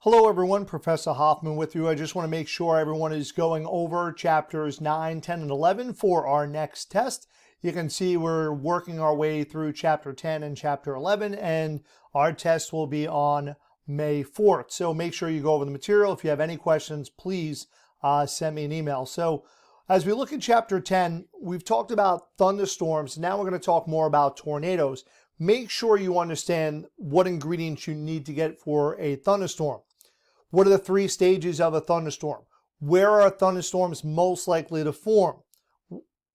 Hello everyone, Professor Hoffman with you. I just want to make sure everyone is going over chapters 9, 10, and 11 for our next test. You can see we're working our way through chapter 10 and chapter 11, and our test will be on May 4th. So make sure you go over the material. If you have any questions, please send me an email. So as we look at chapter 10, we've talked about thunderstorms. Now we're going to talk more about tornadoes. Make sure you understand what ingredients you need to get for a thunderstorm. What are the three stages of a thunderstorm? Where are thunderstorms most likely to form?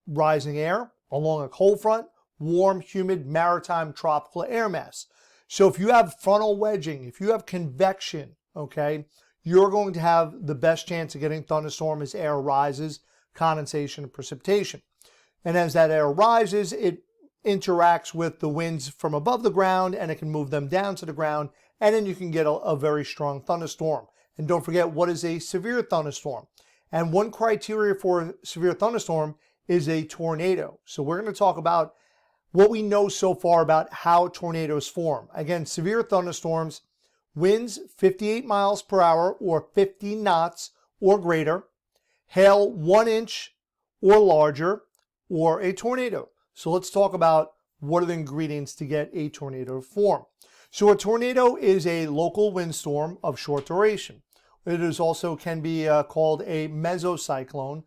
Rising air, along a cold front, warm, humid, maritime, tropical air mass. So if you have frontal wedging, if you have convection, okay, you're going to have the best chance of getting thunderstorm as air rises, condensation, and precipitation. And as that air rises, it interacts with the winds from above the ground and it can move them down to the ground, and then you can get a very strong thunderstorm. And don't forget, what is a severe thunderstorm? And one criteria for a severe thunderstorm is a tornado. So we're going to talk about what we know so far about how tornadoes form. Again, severe thunderstorms, winds 58 miles per hour or 50 knots or greater, hail 1 inch or larger, or a tornado. So let's talk about what are the ingredients to get a tornado to form. So a tornado is a local windstorm of short duration. It is also can be called a mesocyclone.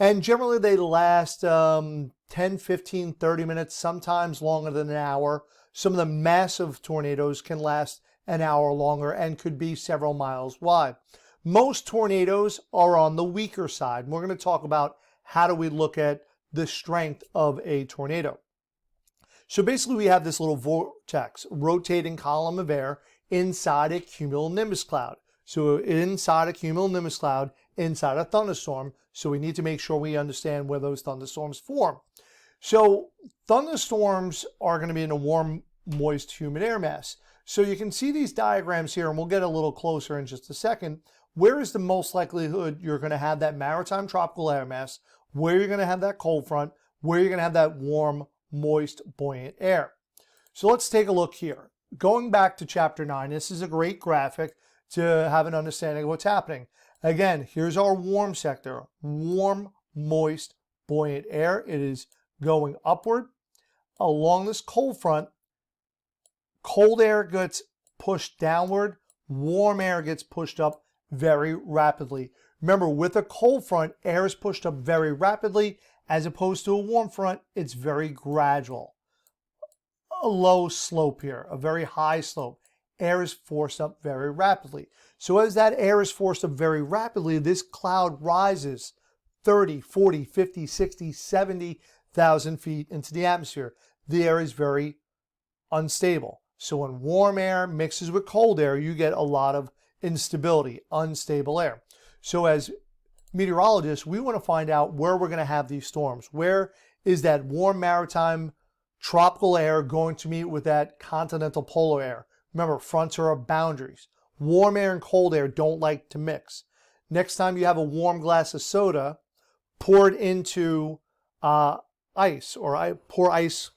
And generally they last 10, 15, 30 minutes, sometimes longer than an hour. Some of the massive tornadoes can last an hour longer and could be several miles wide. Most tornadoes are on the weaker side. We're going to talk about how do we look at the strength of a tornado. So basically we have this little vortex, rotating column of air inside a cumulonimbus cloud. So inside a cumulonimbus cloud, inside a thunderstorm, so we need to make sure we understand where those thunderstorms form. So thunderstorms are going to be in a warm, moist, humid air mass. So you can see these diagrams here, and we'll get a little closer in just a second. Where is the most likelihood you're going to have that maritime tropical air mass, where you're going to have that cold front, where you're going to have that warm, moist, buoyant air? So let's take a look here. Going back to chapter 9, this is a great graphic to have an understanding of what's happening. Again, here's our warm sector, warm, moist, buoyant air. It is going upward. Along this cold front, cold air gets pushed downward, warm air gets pushed up very rapidly. Remember, with a cold front, air is pushed up very rapidly, as opposed to a warm front, it's very gradual. A low slope here, a very high slope. Air is forced up very rapidly. So as that air is forced up very rapidly, this cloud rises 30, 40, 50, 60, 70,000 feet into the atmosphere. The air is very unstable. So when warm air mixes with cold air, you get a lot of instability, unstable air. So as meteorologists, we want to find out where we're going to have these storms. Where is that warm maritime tropical air going to meet with that continental polar air? Remember, fronts are our boundaries. Warm air and cold air don't like to mix. Next time you have a warm glass of soda, pour it into ice, or pour ice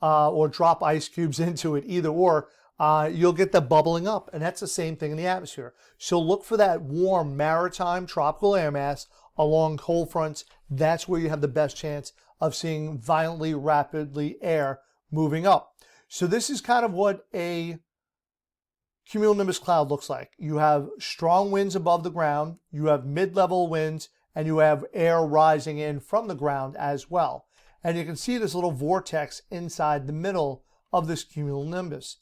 or drop ice cubes into it, either or. You'll get the bubbling up, and that's the same thing in the atmosphere. So look for that warm maritime tropical air mass along cold fronts. That's where you have the best chance of seeing violently, rapidly air moving up. So this is kind of what a cumulonimbus cloud looks like. You have strong winds above the ground, you have mid-level winds, and you have air rising in from the ground as well. And you can see this little vortex inside the middle of this cumulonimbus.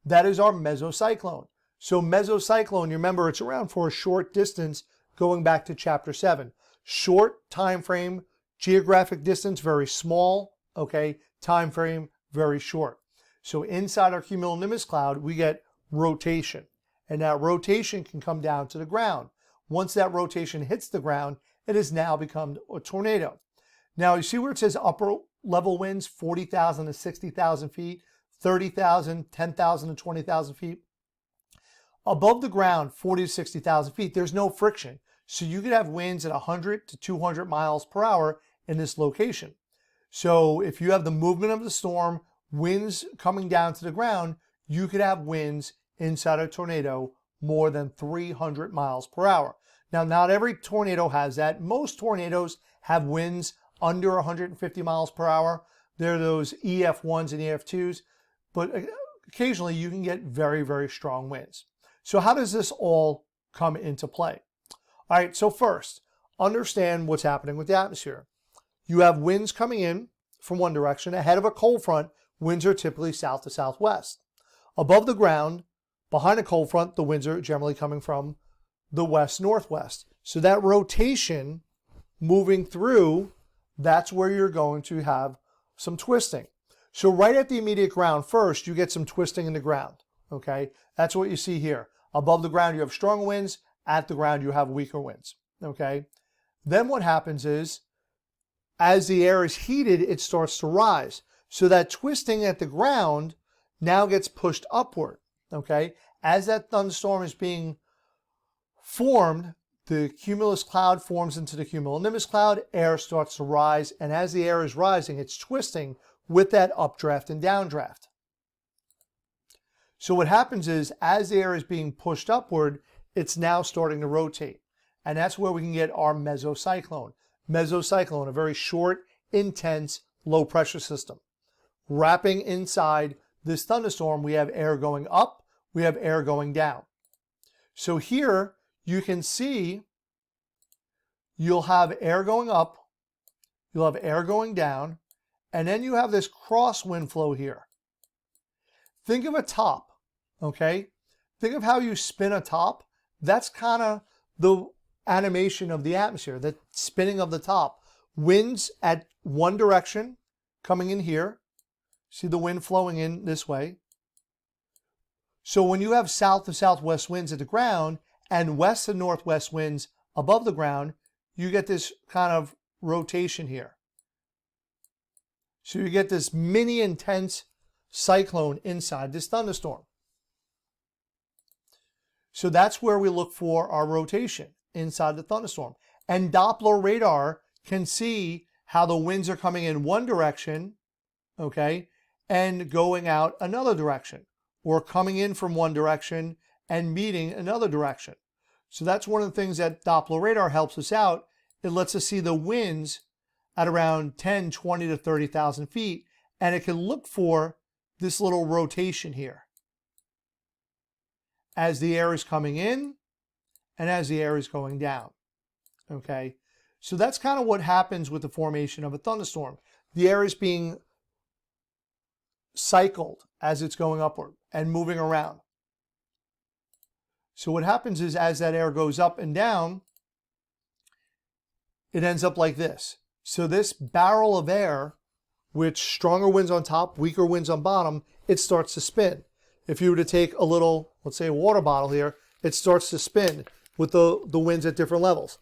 That is our mesocyclone. So mesocyclone, you remember, it's around for a short distance, going back to chapter 7. Short time frame, geographic distance, very small, okay? Time frame, very short. So inside our cumulonimbus cloud, we get rotation. And that rotation can come down to the ground. Once that rotation hits the ground, it has now become a tornado. Now, you see where it says upper level winds, 40,000 to 60,000 feet, 30,000, 10,000 to 20,000 feet. Above the ground, 40 to 60,000 feet, there's no friction. So you could have winds at 100 to 200 miles per hour in this location. So if you have the movement of the storm, winds coming down to the ground, you could have winds inside a tornado more than 300 miles per hour. Now, not every tornado has that. Most tornadoes have winds under 150 miles per hour. They're those EF1s and EF2s, but occasionally you can get very, very strong winds. So how does this all come into play? All right, so first, understand what's happening with the atmosphere. You have winds coming in from one direction. Ahead of a cold front, winds are typically south to southwest. Above the ground, behind a cold front, the winds are generally coming from the west-northwest. So that rotation moving through, that's where you're going to have some twisting. So right at the immediate ground first, you get some twisting in the ground, okay? That's what you see here. Above the ground, you have strong winds. At the ground, you have weaker winds, okay? Then what happens is, as the air is heated, it starts to rise. So that twisting at the ground now gets pushed upward, okay? As that thunderstorm is being formed, the cumulus cloud forms into the cumulonimbus cloud, air starts to rise, and as the air is rising, it's twisting with that updraft and downdraft. So what happens is, as the air is being pushed upward, it's now starting to rotate. And that's where we can get our mesocyclone. Mesocyclone, a very short, intense, low pressure system. Wrapping inside this thunderstorm, we have air going up, we have air going down. So here you can see you'll have air going up, you'll have air going down, and then you have this crosswind flow here. Think of a top, okay? Think of how you spin a top. That's kind of the animation of the atmosphere, the spinning of the top. Winds at one direction coming in here. See the wind flowing in this way. So when you have south to southwest winds at the ground and west to northwest winds above the ground, you get this kind of rotation here. So you get this mini intense cyclone inside this thunderstorm. So that's where we look for our rotation inside the thunderstorm. And Doppler radar can see how the winds are coming in one direction, okay, and going out another direction, or coming in from one direction and meeting another direction. So that's one of the things that Doppler radar helps us out. It lets us see the winds at around 10, 20 to 30,000 feet, and it can look for this little rotation here as the air is coming in and as the air is going down, okay? So that's kind of what happens with the formation of a thunderstorm. The air is being cycled as it's going upward and moving around. So what happens is, as that air goes up and down, it ends up like this. So this barrel of air, with stronger winds on top, weaker winds on bottom, it starts to spin. If you were to take a little, let's say a water bottle here, it starts to spin with the winds at different levels.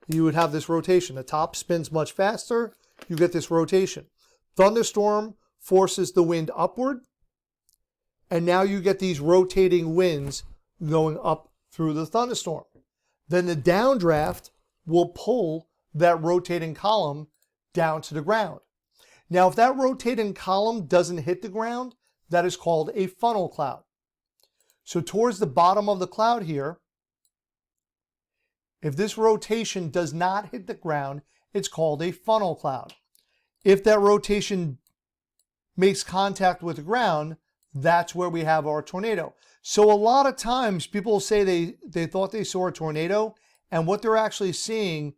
You would have this rotation. The top spins much faster, you get this rotation. Thunderstorm forces the wind upward, and now you get these rotating winds going up through the thunderstorm. Then the downdraft will pull that rotating column down to the ground. Now, if that rotating column doesn't hit the ground, that is called a funnel cloud. So towards the bottom of the cloud here, if this rotation does not hit the ground, it's called a funnel cloud. If that rotation makes contact with the ground, that's where we have our tornado. So a lot of times people say they thought they saw a tornado, and what they're actually seeing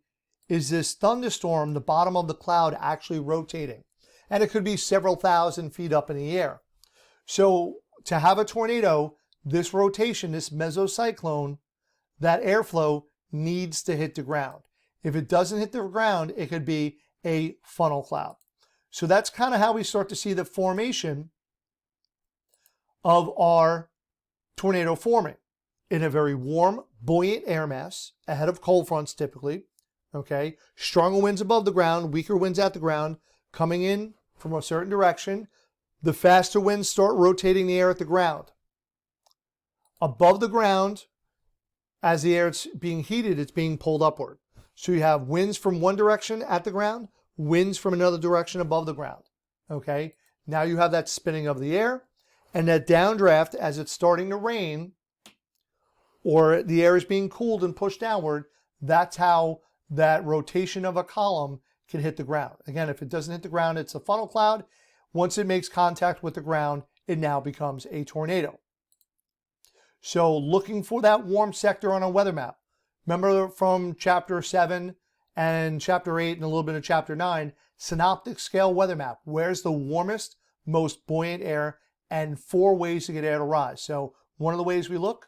is this thunderstorm, the bottom of the cloud actually rotating. And it could be several thousand feet up in the air. So to have a tornado, this rotation, this mesocyclone, that airflow needs to hit the ground. If it doesn't hit the ground, it could be a funnel cloud. So that's kind of how we start to see the formation of our tornado forming in a very warm, buoyant air mass ahead of cold fronts typically. Okay, stronger winds above the ground, weaker winds at the ground, coming in from a certain direction. The faster winds start rotating the air at the ground. Above the ground, as the air is being heated, it's being pulled upward. So you have winds from one direction at the ground, winds from another direction above the ground. Okay, now you have that spinning of the air, and that downdraft, as it's starting to rain, or the air is being cooled and pushed downward, that's how that rotation of a column can hit the ground. Again, if it doesn't hit the ground, it's a funnel cloud. Once it makes contact with the ground, it now becomes a tornado. So looking for that warm sector on a weather map. Remember from chapter 7 and chapter 8 and a little bit of chapter 9, synoptic scale weather map. Where's the warmest, most buoyant air, and 4 ways to get air to rise. So one of the ways we look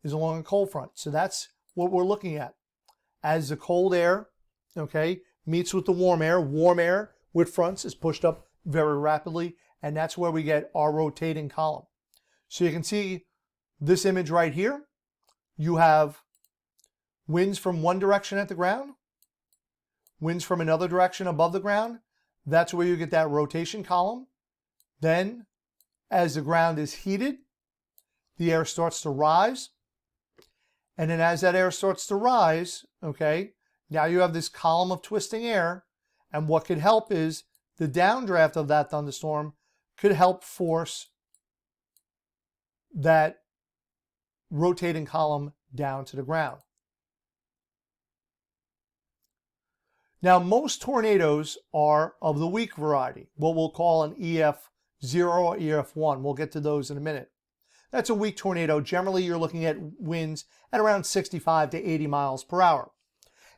is along a cold front. So that's what we're looking at. As the cold air, okay, meets with the warm air with fronts is pushed up very rapidly, and that's where we get our rotating column. So you can see this image right here. You have winds from one direction at the ground, winds from another direction above the ground. That's where you get that rotation column. Then, as the ground is heated, the air starts to rise. And then as that air starts to rise, okay, now you have this column of twisting air. And what could help is the downdraft of that thunderstorm could help force that rotating column down to the ground. Now, most tornadoes are of the weak variety, what we'll call an EF0 or EF1. We'll get to those in a minute. That's a weak tornado. Generally, you're looking at winds at around 65 to 80 miles per hour.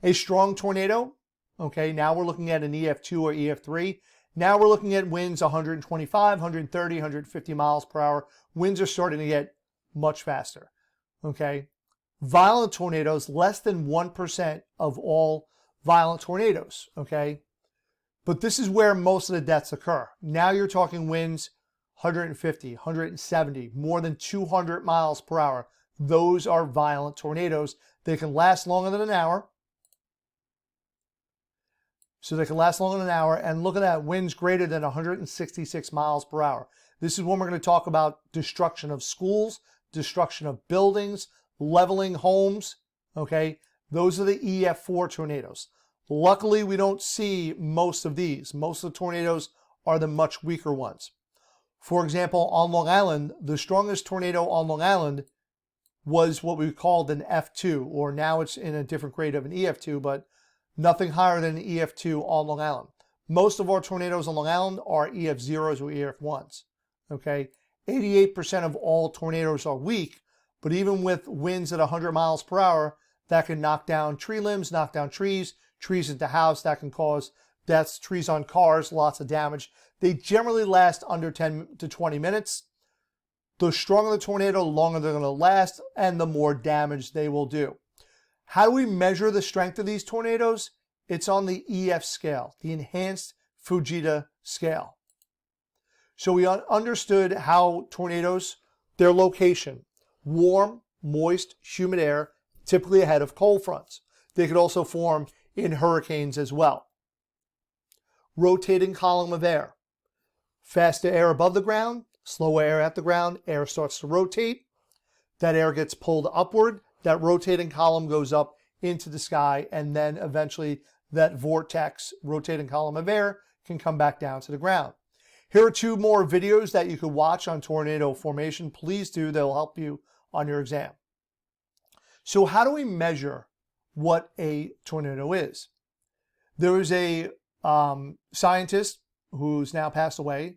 A strong tornado, okay, now we're looking at an EF2 or EF3. Now we're looking at winds 125, 130, 150 miles per hour. Winds are starting to get much faster, okay? Violent tornadoes, less than 1% of all violent tornadoes, okay? But this is where most of the deaths occur. Now you're talking winds 150, 170, more than 200 miles per hour. Those are violent tornadoes. They can last longer than an hour. So they can last longer than an hour. And look at that, winds greater than 166 miles per hour. This is when we're going to talk about destruction of schools, destruction of buildings, leveling homes, okay? Those are the EF4 tornadoes. Luckily, we don't see most of these. Most of the tornadoes are the much weaker ones. For example, on Long Island, the strongest tornado on Long Island was what we called an F2, or now it's in a different grade of an EF2, but nothing higher than an EF2 on Long Island. Most of our tornadoes on Long Island are EF0s or EF1s, okay? 88% of all tornadoes are weak, but even with winds at 100 miles per hour, that can knock down tree limbs, knock down trees into house, that can cause deaths, trees on cars, lots of damage. They generally last under 10 to 20 minutes. The stronger the tornado, the longer they're going to last, and the more damage they will do. How do we measure the strength of these tornadoes? It's on the EF scale, the Enhanced Fujita scale. So we understood how tornadoes, their location, warm, moist, humid air, typically ahead of cold fronts. They could also form in hurricanes as well. Rotating column of air. Faster air above the ground, slower air at the ground, air starts to rotate. That air gets pulled upward. That rotating column goes up into the sky, and then eventually that vortex, rotating column of air, can come back down to the ground. Here are 2 more videos that you could watch on tornado formation. Please do. They'll help you on your exam. So how do we measure what a tornado is? There was a scientist who's now passed away,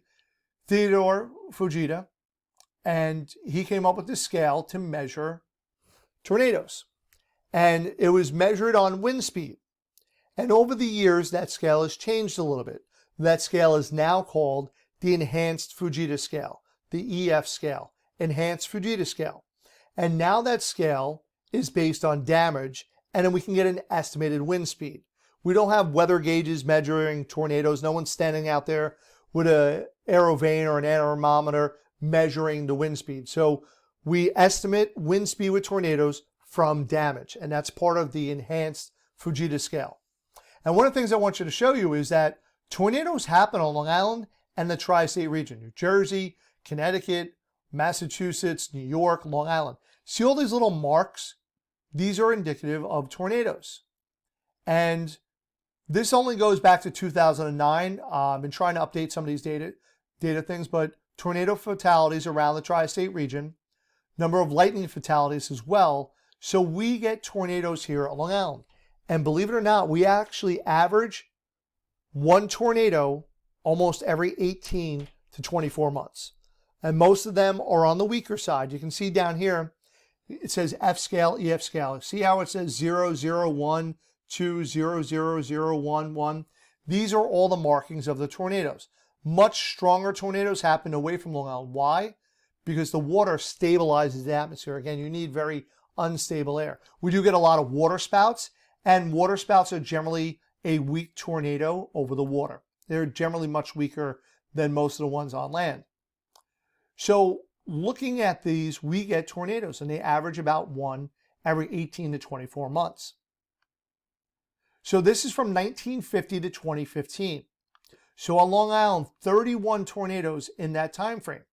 Theodore Fujita, and he came up with this scale to measure tornadoes. And it was measured on wind speed. And over the years, that scale has changed a little bit. That scale is now called the Enhanced Fujita scale, the EF scale, Enhanced Fujita scale. And now that scale is based on damage, and then we can get an estimated wind speed. We don't have weather gauges measuring tornadoes. No one's standing out there with an aerovane or an anemometer measuring the wind speed. So we estimate wind speed with tornadoes from damage, and that's part of the Enhanced Fujita scale. And one of the things I want you to show you is that tornadoes happen on Long Island and the tri-state region, New Jersey, Connecticut, Massachusetts, New York, Long Island. See all these little marks? These are indicative of tornadoes. And this only goes back to 2009. I've been trying to update some of these data things, but tornado fatalities around the tri-state region, number of lightning fatalities as well. So we get tornadoes here at Long Island. And believe it or not, we actually average one tornado almost every 18 to 24 months. And most of them are on the weaker side. You can see down here, it says F scale, EF scale. See how it says 0, 0, 1, 2, 0, 0, 0, 1, 1. These are all the markings of the tornadoes. Much stronger tornadoes happen away from Long Island. Why? Because the water stabilizes the atmosphere. Again, you need very unstable air. We do get a lot of water spouts, and water spouts are generally a weak tornado over the water. They're generally much weaker than most of the ones on land. So looking at these, we get tornadoes, and they average about one every 18 to 24 months. So this is from 1950 to 2015. So on Long Island, 31 tornadoes in that time frame.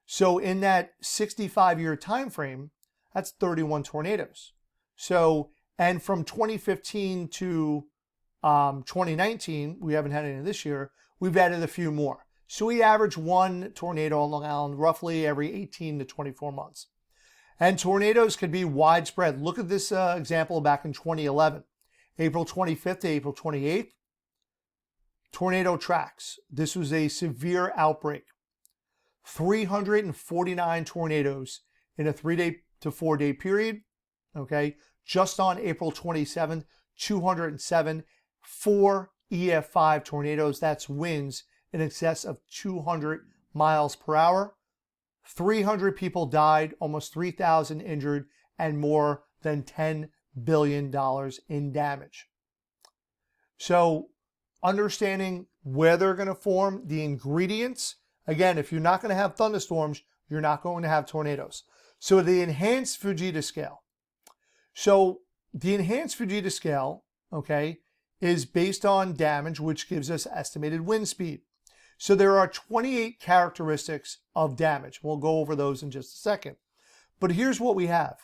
So in that 65-year time frame, that's 31 tornadoes. So, and from 2015 to 2019, we haven't had any this year, we've added a few more. So we average one tornado on Long Island roughly every 18 to 24 months. And tornadoes could be widespread. Look at this example back in 2011, April 25th to April 28th. Tornado tracks. This was a severe outbreak. 349 tornadoes in a 3 to 4 day period. Okay, just on April 27th, 207, 4 EF5 tornadoes. That's winds in excess of 200 miles per hour. 300 people died, almost 3,000 injured, and more than $10 billion in damage. So understanding where they're going to form, the ingredients. Again, if you're not going to have thunderstorms, you're not going to have tornadoes. So the enhanced Fujita scale. So the enhanced Fujita scale, okay, is based on damage, which gives us estimated wind speed. So there are 28 characteristics of damage. We'll go over those in just a second. But here's what we have.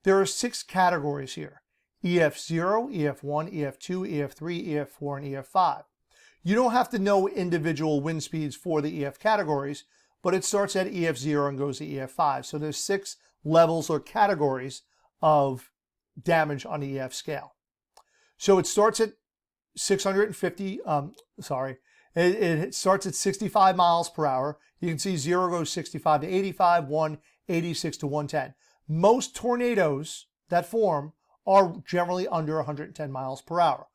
There are 6 categories here: EF0, EF1, EF2, EF3, EF4, and EF5. You don't have to know individual wind speeds for the EF categories, but it starts at EF0 and goes to EF5. So there's 6 levels or categories of damage on the EF scale. So it starts at 650, it starts at 65 miles per hour. You can see 0 goes 65 to 85, 1, 86 to 110. Most tornadoes that form are generally under 110 miles per hour.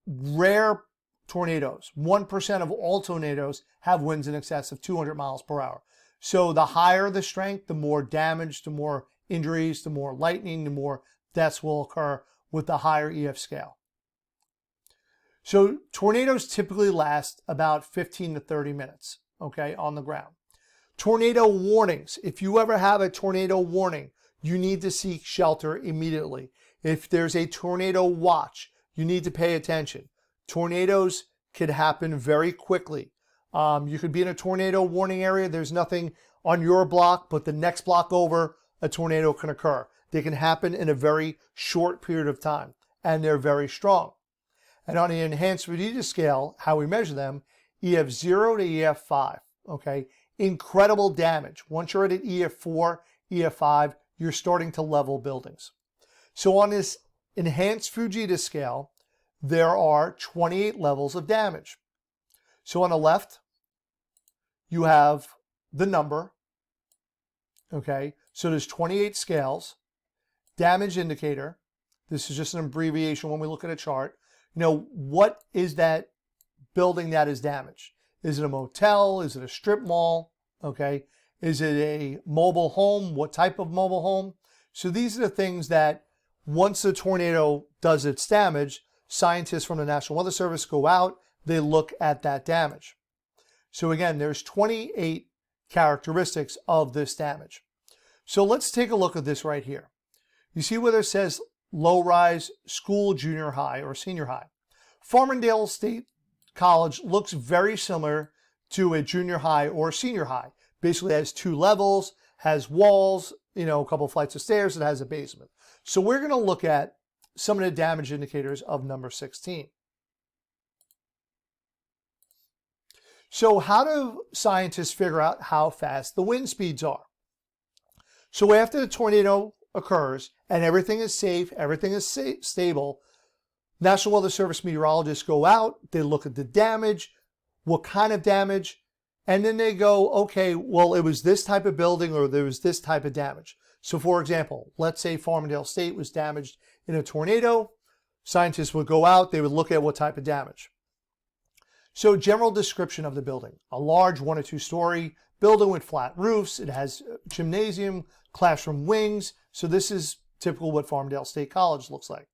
Rare tornadoes, 1% of all tornadoes have winds in excess of 200 miles per hour. So the higher the strength, the more damage, the more injuries, the more lightning, the more deaths will occur with the higher EF scale. So tornadoes typically last about 15 to 30 minutes, okay, on the ground. Tornado warnings. If you ever have a tornado warning, you need to seek shelter immediately. If there's a tornado watch, you need to pay attention. Tornadoes could happen very quickly. You could be in a tornado warning area. There's nothing on your block, but the next block over, a tornado can occur. They can happen in a very short period of time, and they're very strong. And on the enhanced Fujita scale, how we measure them, EF0 to EF5, okay? Incredible damage. Once you're at an EF4, EF5, you're starting to level buildings. So on this enhanced Fujita scale, there are 28 levels of damage. So on the left, you have the number, okay? So there's 28 scales. Damage indicator, this is just an abbreviation when we look at a chart. You know, what is that building that is damaged? Is it a motel? Is it a strip mall? Okay. Is it a mobile home? What type of mobile home? So these are the things that once the tornado does its damage, scientists from the National Weather Service go out, they look at that damage. So again, there's 28 characteristics of this damage. So let's take a look at this right here. You see where it says low-rise school, junior high, or senior high. Farmingdale State College looks very similar to a junior high or senior high. Basically has 2 levels, has walls, you know, a couple flights of stairs, it has a basement. So we're going to look at some of the damage indicators of number 16. So how do scientists figure out how fast the wind speeds are? So after the tornado occurs and everything is safe, everything is stable, National Weather Service meteorologists go out, they look at the damage, what kind of damage, and then they go, okay, well, it was this type of building or there was this type of damage. So for example, let's say Farmingdale State was damaged in a tornado. Scientists would go out, they would look at what type of damage. So general description of the building, a large 1 or 2 story building with flat roofs. It has gymnasium, classroom wings. So this is typical what Farmingdale State College looks like.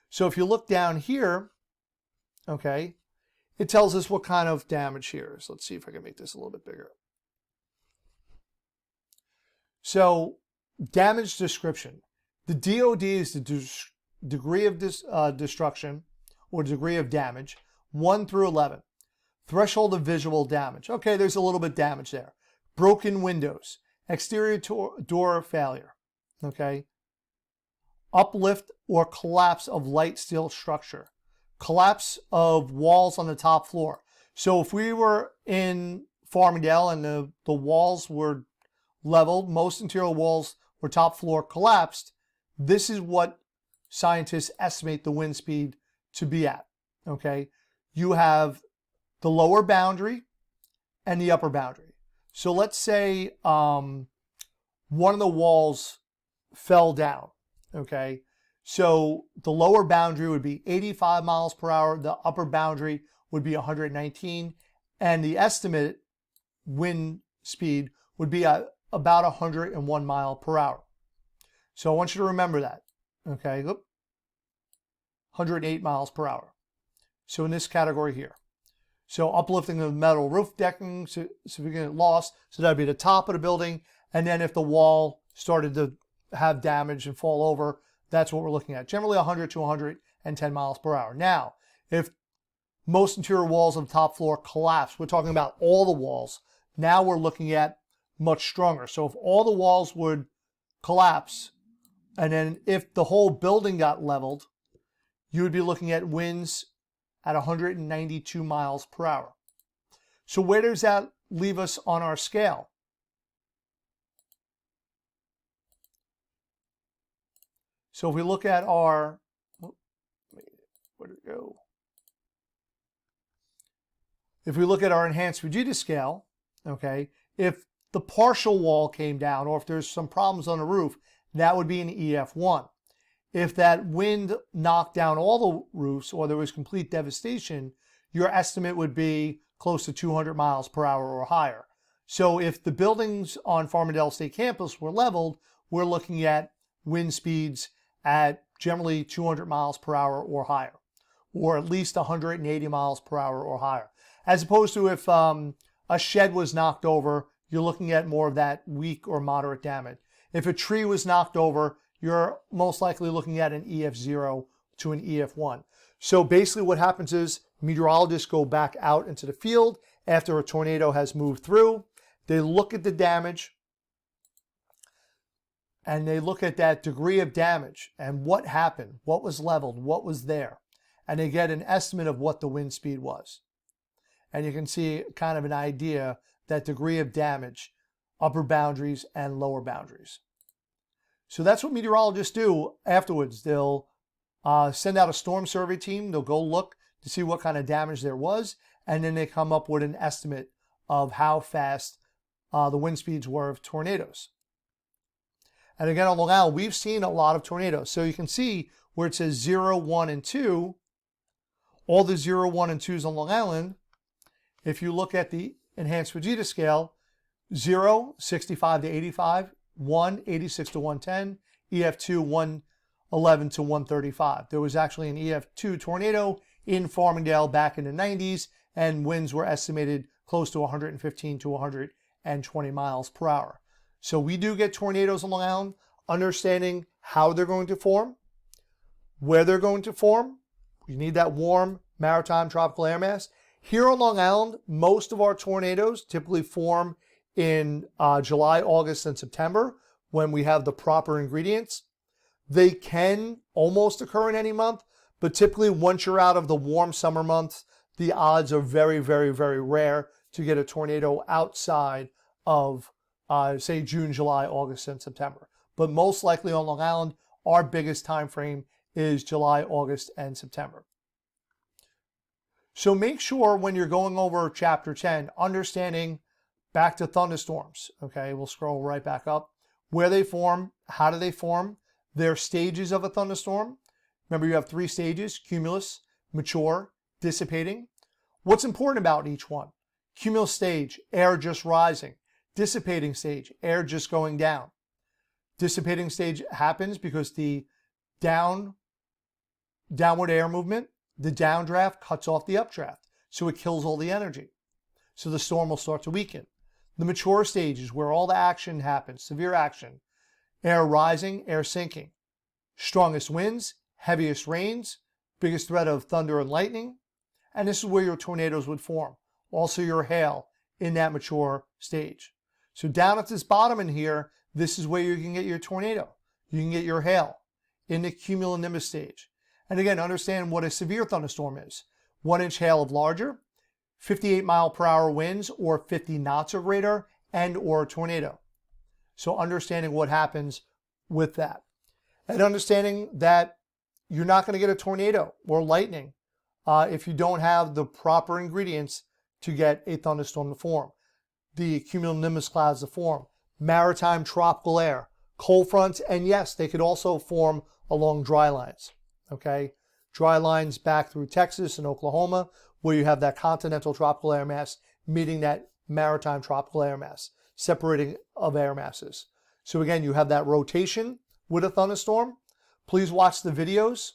So if you look down here, okay, it tells us what kind of damage here is. Let's see if I can make this a little bit bigger. So damage description. The DOD is the degree of destruction or degree of damage, 1 through 11. Threshold of visual damage. Okay, there's a little bit damage there. Broken windows. Exterior door failure. Okay. Uplift or collapse of light steel structure. Collapse of walls on the top floor. So if we were in Farmingdale and the walls were leveled, most interior walls were top floor collapsed, this is what scientists estimate the wind speed to be at. Okay. You have the lower boundary and the upper boundary. So let's say one of the walls fell down, okay? So the lower boundary would be 85 miles per hour, the upper boundary would be 119, and the estimate wind speed would be at about 101 mile per hour. So I want you to remember that, okay? 108 miles per hour. So in this category here. So uplifting of metal roof decking, significant loss. So that'd be the top of the building. And then if the wall started to have damage and fall over, that's what we're looking at. Generally 100 to 110 miles per hour. Now, if most interior walls of the top floor collapse, we're talking about all the walls. Now we're looking at much stronger. So if all the walls would collapse, and then if the whole building got leveled, you would be looking at winds at 192 miles per hour. So where does that leave us on our scale? So if we look at our, where did it go? If we look at our enhanced Fujita scale, okay, if the partial wall came down or if there's some problems on the roof, that would be an EF1. If that wind knocked down all the roofs or there was complete devastation, your estimate would be close to 200 miles per hour or higher. So if the buildings on Farmingdale State Campus were leveled, we're looking at wind speeds at generally 200 miles per hour or higher, or at least 180 miles per hour or higher. As opposed to if a shed was knocked over, you're looking at more of that weak or moderate damage. If a tree was knocked over, you're most likely looking at an EF0 to an EF1. So basically what happens is meteorologists go back out into the field after a tornado has moved through. They look at the damage and they look at that degree of damage and what happened, what was leveled, what was there. And they get an estimate of what the wind speed was. And you can see kind of an idea that degree of damage, upper boundaries and lower boundaries. So that's what meteorologists do afterwards. They'll send out a storm survey team. They'll go look to see what kind of damage there was. And then they come up with an estimate of how fast the wind speeds were of tornadoes. And again, on Long Island, we've seen a lot of tornadoes. So you can see where it says 0, 1, and 2, all the 0, 1, and 2s on Long Island, if you look at the enhanced Fujita scale, 0, 65 to 85, 1, 86 to 110, EF2, 111 to 135. There was actually an EF2 tornado in Farmingdale back in the 90s, and winds were estimated close to 115 to 120 miles per hour. So we do get tornadoes on Long Island. Understanding how they're going to form, where they're going to form. We need that warm maritime tropical air mass. Here on Long Island, most of our tornadoes typically form in July, August, and September when we have the proper ingredients. They can almost occur in any month, but typically once you're out of the warm summer months, the odds are very, very, very rare to get a tornado outside of, say, June, July, August, and September. but most likely on Long Island, our biggest time frame is July, August, and September. So make sure when you're going over chapter 10, understanding back to thunderstorms, okay, we'll scroll right back up, where they form, how do they form, their stages of a thunderstorm. Remember, you have 3 stages: cumulus, mature, dissipating. What's important about each one? Cumulus stage, air just rising. Dissipating stage, air just going down. Dissipating stage happens because the downward air movement, the downdraft cuts off the updraft, so it kills all the energy. So the storm will start to weaken. The mature stage is where all the action happens, severe action. Air rising, air sinking. Strongest winds, heaviest rains, biggest threat of thunder and lightning. And this is where your tornadoes would form. Also your hail in that mature stage. So down at this bottom in here, this is where you can get your tornado. You can get your hail in the cumulonimbus stage. And again, understand what a severe thunderstorm is. 1-inch hail of larger, 58-mile-per-hour winds or 50 knots of radar, and or tornado. So understanding what happens with that. And understanding that you're not going to get a tornado or lightning if you don't have the proper ingredients to get a thunderstorm to form. The cumulonimbus clouds to form, maritime tropical air, cold fronts, and yes, they could also form along dry lines, okay? Dry lines back through Texas and Oklahoma, where you have that continental tropical air mass meeting that maritime tropical air mass, separating of air masses. So again, you have that rotation with a thunderstorm. Please watch the videos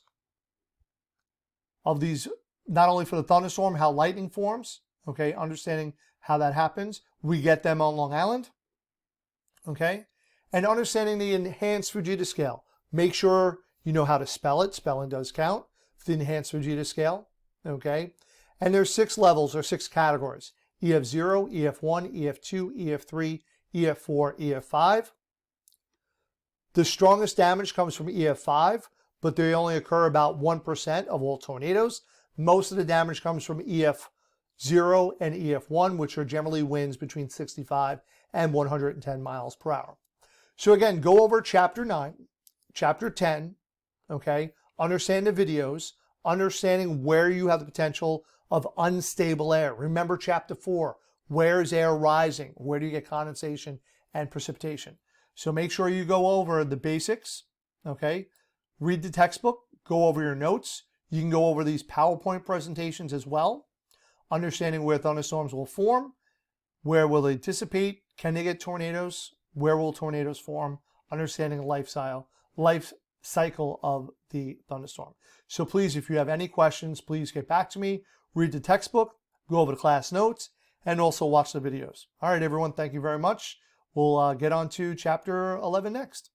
of these, not only for the thunderstorm, how lightning forms, okay, understanding how that happens. We get them on Long Island, okay? And understanding the enhanced Fujita scale. Make sure you know how to spell it. Spelling does count for the enhanced Fujita scale, okay? And there's 6 levels or 6 categories: EF0, EF1, EF2, EF3, EF4, EF5. The strongest damage comes from EF5, but they only occur about 1% of all tornadoes. Most of the damage comes from EF0 and EF1, which are generally winds between 65 and 110 miles per hour. So again, go over chapter 9, chapter 10, okay? Understand the videos, understanding where you have the potential of unstable air. Remember chapter 4, where is air rising? Where do you get condensation and precipitation? So make sure you go over the basics, okay? Read the textbook, go over your notes. You can go over these PowerPoint presentations as well. Understanding where thunderstorms will form, where will they dissipate, can they get tornadoes, where will tornadoes form, understanding the life cycle of the thunderstorm. So please, if you have any questions, please get back to me, read the textbook, go over the class notes, and also watch the videos. All right, everyone, thank you very much. We'll get on to chapter 11 next.